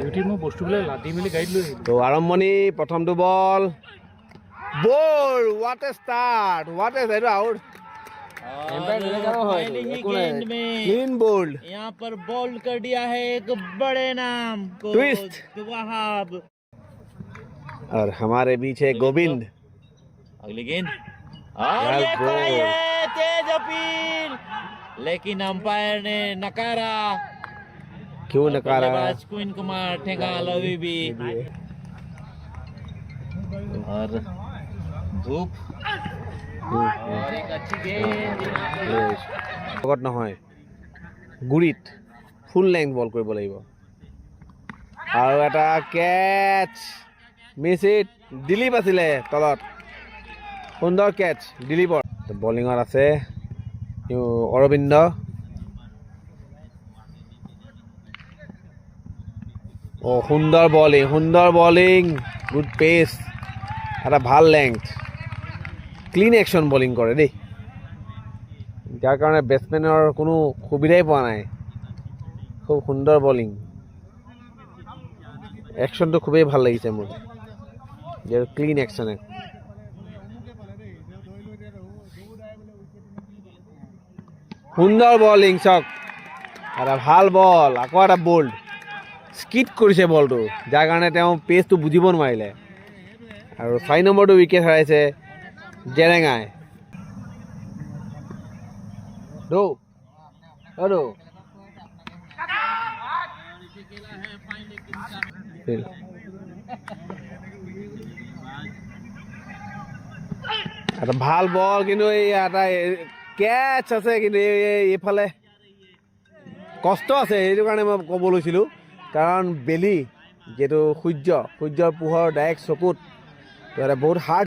Duty মই বস্তুবিলাক লাদি মেলি গাড়ীত লৈ আহিলোঁ। তো আৰম্ভণি প্ৰথমটো ball ball what a start what a এইটো আউট क्लीन बोल्ड यहाँ पर बोल्ड कर दिया है एक बड़े नाम को ट्विस्ट। वहाब। और हमारे बीच है गोविंद अगली गेंद और यार ये गोल। कराई है तेज अपील लेकिन अंपायर ने नकारा। क्यों नकारा बल्लेबाज क्वीन कुमार ठेंगाल अभी भी और धूप और एक अच्छी गेंद লগত নহয় গুৰিত ফুল লেংথ বল কৰিব লাগিব আৰু এটা কেচ মিছ ইট দিলীপ আছিলে তলত সুন্দৰ কেচ দিলীপৰ বলিঙত আছে অৰবিন্দ সুন্দৰ বলিং গুড পেচ এটা ভাল লেংথ ক্লিন একশ্যন বলিং কৰে দেই যাৰ কাৰণে বেটছমেনৰ কোনো সুবিধাই পোৱা নাই খুব সুন্দৰ বলিং একশ্যনটো খুবেই ভাল লাগিছে মোৰ ক্লিন একশ্যন সুন্দৰ বলিং চাওক এটা ভাল বল আকৌ এটা বল্ড স্কিড কৰিছে বলটো যাৰ কাৰণে তেওঁ পেচটো বুজিব নোৱাৰিলে আৰু 6 নম্বৰটো উইকেট হেৰাইছে জেৰেঙাই দৌ এটা ভাল বল কিন্তু এই এটা কেচ আছে কিন্তু এইফালে কষ্ট আছে সেইটো কাৰণে মই ক'ব লৈছিলোঁ কাৰণ বেলি যিহেতু সূৰ্যৰ পোহৰ ডাইৰেক্ট চকুত বহুত হাৰ্ড